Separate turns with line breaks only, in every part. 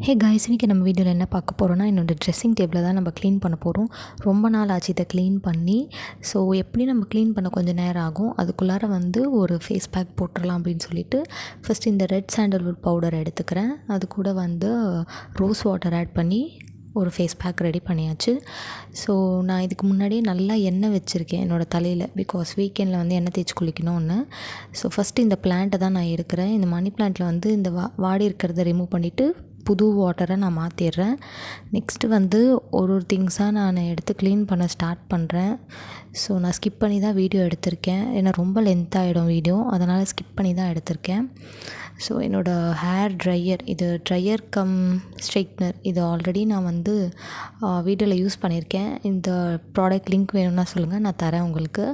Hey guys, இன்றைக்கி நம்ம வீடியோவில் என்ன பார்க்க போகிறோன்னா, என்னோடய ட்ரெஸ்ஸிங் டேபிளை தான் நம்ம க்ளீன் பண்ண போகிறோம். ரொம்ப நாள் ஆச்சு இதை க்ளீன் பண்ணி. ஸோ எப்படி நம்ம க்ளீன் பண்ண கொஞ்சம் நேரம் ஆகும். அதுக்குள்ளார ஒரு ஃபேஸ் பேக் போட்டுடலாம் அப்படின்னு சொல்லிட்டு ஃபஸ்ட்டு இந்த ரெட் சாண்டல்வுட் பவுடர் எடுத்துக்கிறேன். அது கூட ரோஸ் வாட்டர் ஆட் பண்ணி ஒரு ஃபேஸ் பேக் ரெடி பண்ணியாச்சு. ஸோ நான் இதுக்கு முன்னாடியே நல்லா எண்ணெய் வச்சுருக்கேன் என்னோடய தலையில். பிகாஸ் வீக்கெண்டில் எண்ணெய் தேய்ச்சி குளிக்கணும்னு. ஸோ ஃபஸ்ட்டு இந்த பிளான்ட்டை தான் நான் எடுக்கிறேன். இந்த மணி பிளான்ட்டில் இந்த வாடி இருக்கிறத ரிமூவ் பண்ணிவிட்டு புது வாட்டரை நான் மாற்றிடுறேன். நெக்ஸ்ட்டு ஒரு திங்ஸாக நான் எடுத்து க்ளீன் பண்ண ஸ்டார்ட் பண்ணுறேன். ஸோ நான் ஸ்கிப் பண்ணி தான் வீடியோ எடுத்திருக்கேன். ஏன்னா ரொம்ப லென்த்தாகிடும் வீடியோ, அதனால் ஸ்கிப் பண்ணி தான் எடுத்திருக்கேன். ஸோ என்னோடய ஹேர் ட்ரையர், இது ட்ரையர் கம் ஸ்ட்ரைட்னர், இது ஆல்ரெடி நான் வீடியோவில் யூஸ் பண்ணியிருக்கேன். இந்த ப்ராடக்ட் லிங்க் வேணும்னா சொல்லுங்கள், நான் தரேன் உங்களுக்கு.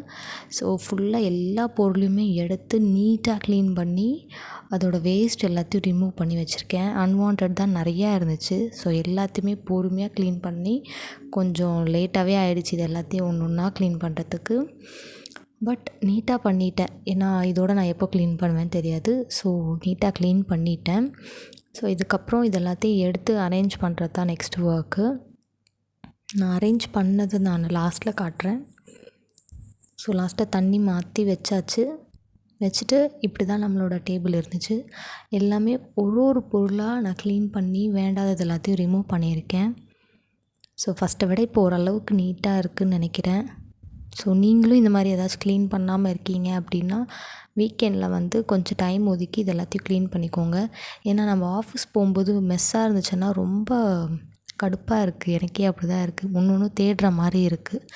ஸோ ஃபுல்லாக எல்லா பொருளையுமே எடுத்து நீட்டாக க்ளீன் பண்ணி அதோடய வேஸ்ட் எல்லாத்தையும் ரிமூவ் பண்ணி வச்சுருக்கேன். அன்வான்ட் தான் நிறையா இருந்துச்சு. ஸோ எல்லாத்தையுமே பொறுமையாக க்ளீன் பண்ணி கொஞ்சம் லேட்டாகவே ஆகிடுச்சு இது எல்லாத்தையும் ஒன்று ஒன்றா க்ளீன் பண்ணுறதுக்கு. பட் நீட்டாக பண்ணிட்டேன். ஏன்னா இதோடு நான் எப்போ க்ளீன் பண்ணுவேன்னு தெரியாது. ஸோ நீட்டாக க்ளீன் பண்ணிட்டேன். ஸோ இதுக்கப்புறம் இது எல்லாத்தையும் எடுத்து அரேஞ்ச் பண்ணுறது தான் நெக்ஸ்ட்டு ஒர்க்கு. நான் அரேஞ்ச் பண்ணது நான் லாஸ்ட்டில் காட்டுறேன். ஸோ லாஸ்ட்டாக தண்ணி மாற்றி வச்சுட்டு இப்படி தான் நம்மளோட டேபிள் இருந்துச்சு. எல்லாமே ஒரு பொருளாக நான் க்ளீன் பண்ணி வேண்டாதது எல்லாத்தையும் ரிமூவ் பண்ணியிருக்கேன். ஸோ ஃபஸ்ட்டை விட இப்போ ஓரளவுக்கு நீட்டாக இருக்குதுன்னு நினைக்கிறேன். ஸோ நீங்களும் இந்த மாதிரி ஏதாச்சும் க்ளீன் பண்ணாமல் இருக்கீங்க அப்படின்னா வீக்கெண்டில் கொஞ்சம் டைம் ஒதுக்கி இது எல்லாத்தையும் க்ளீன் பண்ணிக்கோங்க. ஏன்னா நம்ம ஆஃபீஸ் போகும்போது மெஸ்ஸாக இருந்துச்சுன்னா ரொம்ப கடுப்பாக இருக்குது. எனக்கே அப்படி தான் இருக்குது. ஒன்று தேடுற மாதிரி இருக்குது.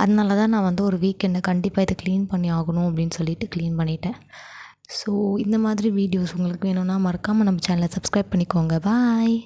அதனால தான் நான் ஒரு வீக்கெண்டை கண்டிப்பாக இதை க்ளீன் பண்ணி ஆகணும் அப்படின்னு சொல்லிட்டு க்ளீன் பண்ணிட்டேன். ஸோ இந்த மாதிரி வீடியோஸ் உங்களுக்கு வேணும்னா மறக்காமல் நம்ம சேனலை சப்ஸ்கிரைப் பண்ணிக்கோங்க. பாய்.